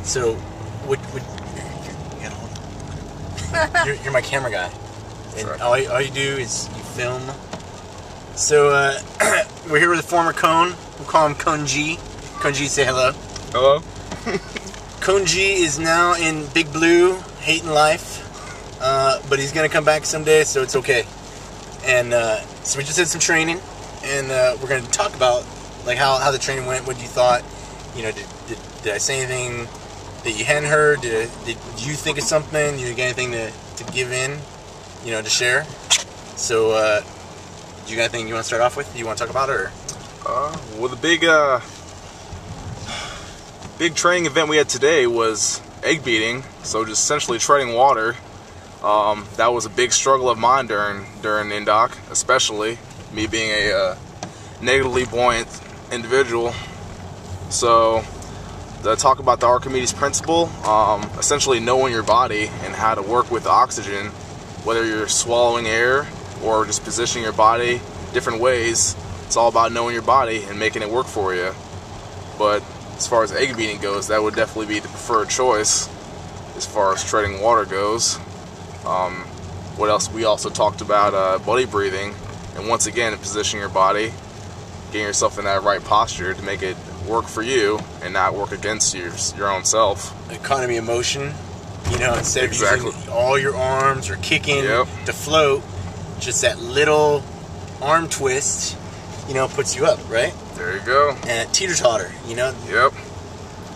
So, you're my camera guy, and right. all you do is you film. So we're here with a former Cone. We'll call him Cone G. Cone G, say hello. Hello. Cone G is now in Big Blue, hating life, but he's gonna come back someday, so it's okay. And so we just did some training, and we're gonna talk about like how the training went. What you thought? You know, did I say anything that you hadn't heard? Did you think of something? Did you get anything to give in? You know, to share? So, do you got anything you want to start off with? Do you want to talk about it, or? Well, the big training event we had today was egg beating. So just essentially treading water. That was a big struggle of mine during indoc, especially me being a negatively buoyant individual. So to talk about the Archimedes principle, essentially knowing your body and how to work with oxygen, whether you're swallowing air or just positioning your body different ways. It's all about knowing your body and making it work for you. But as far as egg beating goes, that would definitely be the preferred choice as far as treading water goes. What else? We also talked about belly breathing, and once again, positioning your body, getting yourself in that right posture to make it work for you and not work against your own self. Economy of motion, you know, instead of using all your arms or kicking to float, just that little arm twist, you know, puts you up, right? There you go. And teeter-totter, you know? Yep.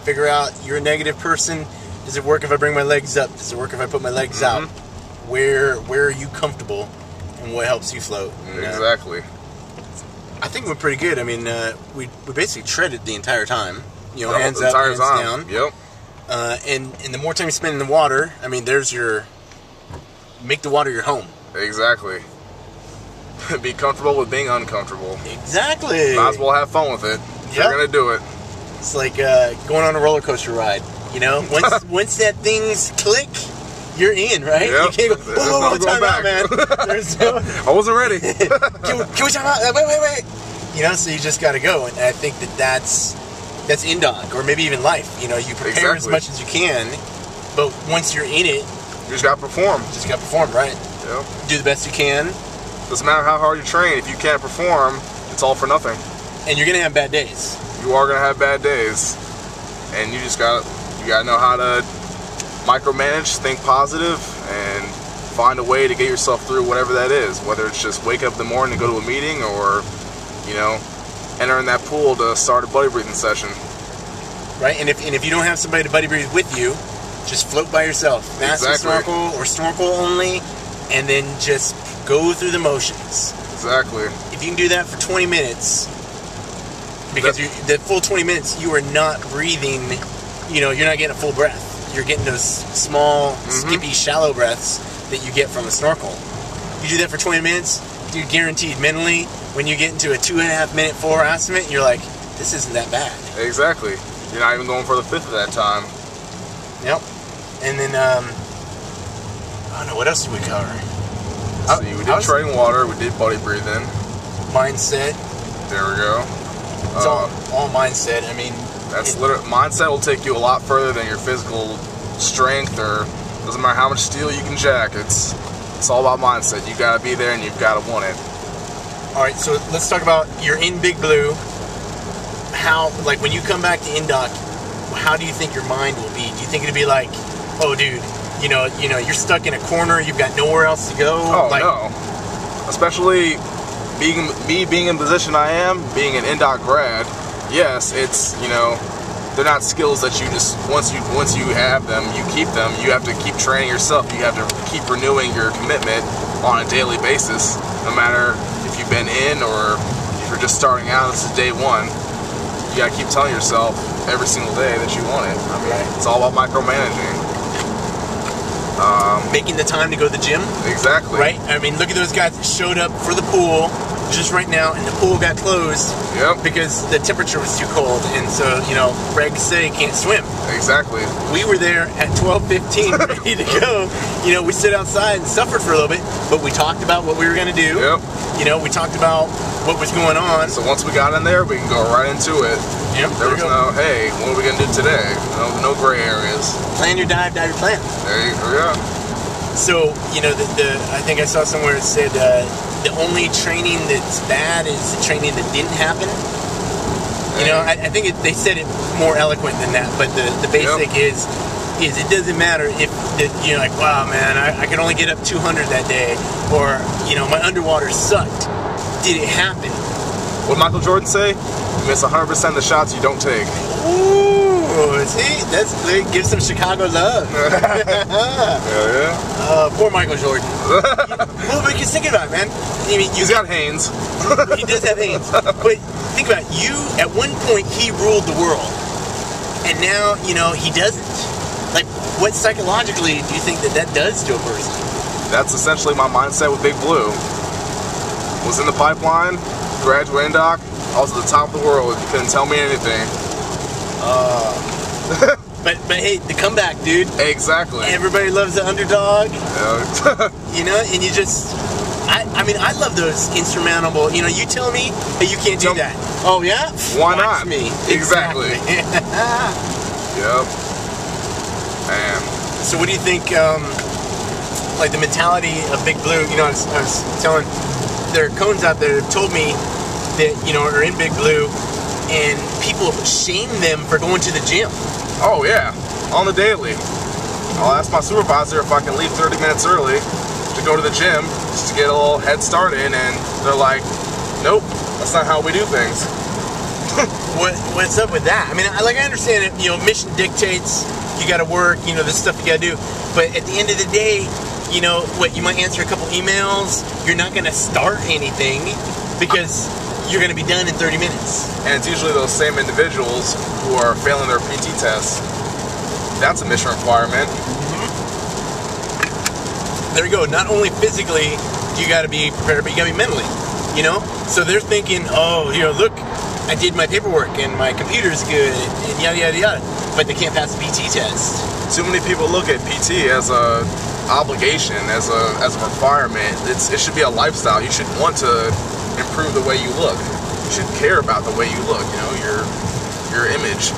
Figure out, you're a negative person. Does it work if I bring my legs up? Does it work if I put my legs out? Where are you comfortable, and what helps you float? And, exactly. I think we're pretty good. I mean, we basically treaded the entire time. You know, Yep, hands the up, entire hands time. down. Yep. And the more time you spend in the water, I mean, there's make the water your home. Exactly. Be comfortable with being uncomfortable. Exactly. Might as well have fun with it. If you're gonna do it. It's like going on a roller coaster ride. You know, once that thing's click, you're in, right? Yep. You can't go, whoa, time out, man. I wasn't ready. Can we time out? Wait. You know, so you just got to go. And I think that's indoc, or maybe even life. You know, you prepare as much as you can, but once you're in it, you just got to perform. Right? Yep. Do the best you can. Doesn't matter how hard you train. If you can't perform, it's all for nothing. And you're going to have bad days. You are going to have bad days. And you got to know how to micromanage, think positive, and find a way to get yourself through whatever that is. Whether it's just wake up in the morning to go to a meeting, or, you know, enter in that pool to start a buddy breathing session. Right, and if you don't have somebody to buddy breathe with you, just float by yourself. Master snorkel or snorkel only, and then just go through the motions. Exactly. If you can do that for 20 minutes, because the full 20 minutes you are not breathing, you know, you're not getting a full breath. You're getting those small, skippy, shallow breaths that you get from a snorkel. You do that for 20 minutes, dude, guaranteed, mentally, when you get into a 2.5 minute full estimate, you're like, this isn't that bad. Exactly. You're not even going for the fifth of that time. Yep. And then, I don't know, what else did we cover? See, we did treading water, we did buddy breathing. Mindset. There we go. It's all mindset. I mean, that's literally, mindset will take you a lot further than your physical strength, or doesn't matter how much steel you can jack. It's all about mindset. You gotta be there and you've gotta want it. All right, so let's talk about, you're in Big Blue. How, like, when you come back to indoc, how do you think your mind will be? Do you think it'll be like, oh, dude, you know, you're stuck in a corner, you've got nowhere else to go? Oh, like, no. Especially being in the position I am, being an indoc grad. Yes, it's, you know, they're not skills that you just, once you have them, you keep them. You have to keep training yourself. You have to keep renewing your commitment on a daily basis, no matter if you've been in or if you're just starting out. This is day one. You gotta keep telling yourself every single day that you want it. I mean, it's all about micromanaging. Making the time to go to the gym. Exactly. Right? I mean, look at those guys that showed up for the pool just right now, and the pool got closed because the temperature was too cold, and so, you know, regs say can't swim. Exactly. We were there at 12:15 ready to go. You know, we stood outside and suffered for a little bit, but we talked about what we were going to do. Yep. You know, we talked about what was going on. So once we got in there, we can go right into it. Yep. There was no, hey, what are we going to do it today. No gray areas. Plan your dive, dive your plan. There you go. Yeah. So, you know, I think I saw somewhere it said the only training that's bad is the training that didn't happen. You know, I think they said it more eloquent than that, but the basic is it doesn't matter if you're like, wow, man, I could only get up 200 that day, or, you know, my underwater sucked. Did it happen? What Michael Jordan say? You miss 100% of the shots you don't take. Ooh, see, give some Chicago love. Yeah. Poor Michael Jordan. Well, but just think about it, man. I mean, He's got Hanes. He does have Hanes. But think about it. At one point, he ruled the world. And now, you know, he doesn't. Like, what psychologically do you think that does to a person? That's essentially my mindset with Big Blue. Was in the pipeline, graduating doc. I was at the top of the world. You couldn't tell me anything. But hey, the comeback, dude. Exactly. Everybody loves the underdog. Yeah. You know, and you just... I mean, I love those insurmountable... You know, you tell me that you can't do that. Oh, yeah? Why Watch not? me. Exactly. Yep. Man. So what do you think, like the mentality of Big Blue? You know, I was telling... There are cones out there that have told me that, you know, are in Big Blue, and people shame them for going to the gym. Oh, yeah. On the daily. I'll ask my supervisor if I can leave 30 minutes early to go to the gym just to get a little head start in, and they're like, nope, that's not how we do things. What's up with that? I mean, I understand it, you know, mission dictates, you gotta work, you know, this stuff you gotta do, but at the end of the day, you know, you might answer a couple emails, you're not gonna start anything because you're gonna be done in 30 minutes. And it's usually those same individuals who are failing their PT tests. That's a mission requirement. There you go. Not only physically, you got to be prepared, but you got to be mentally. You know, so they're thinking, oh, you know, look, I did my paperwork and my computer's good, and yada yada yada, but they can't pass the PT test. Too many people look at PT as a obligation, as a requirement. It should be a lifestyle. You should want to improve the way you look. You should care about the way you look. You know, your image.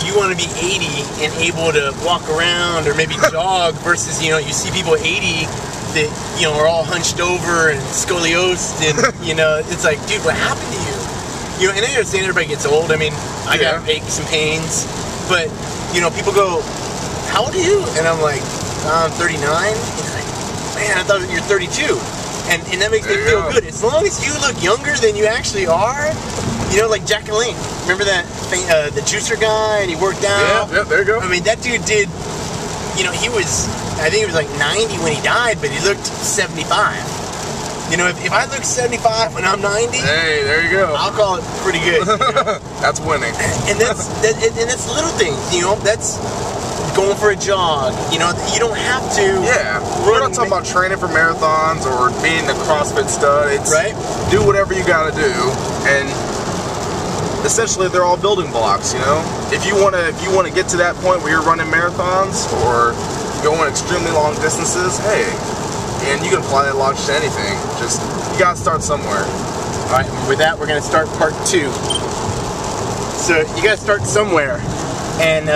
You want to be 80 and able to walk around or maybe jog versus, you know, you see people 80 that, you know, are all hunched over and scoliosed, and, you know, it's like, dude, what happened to you? You know, and I understand everybody gets old. I mean, I got aches and pains, but, you know, people go, how old are you? And I'm like, I'm 39. And he's like, man, I thought you're 32. And that makes me feel good. As long as you look younger than you actually are, you know, like Jacqueline. Remember that thing, the juicer guy, and he worked out? Yeah, there you go. I mean, that dude did, you know, I think he was like 90 when he died, but he looked 75. You know, if I look 75 when I'm 90, hey, there you go. I'll call it pretty good. You know? That's winning. And that's little things, you know, that's going for a jog. You know, you don't have to. Yeah, we're not talking about training for marathons or being a CrossFit stud. It's right. Do whatever you got to do, and essentially they're all building blocks. You know, if you want to get to that point where you're running marathons or going extremely long distances, hey, and you can apply that logic to anything. Just you got to start somewhere. All right. With that, we're gonna start part 2. So you got to start somewhere, and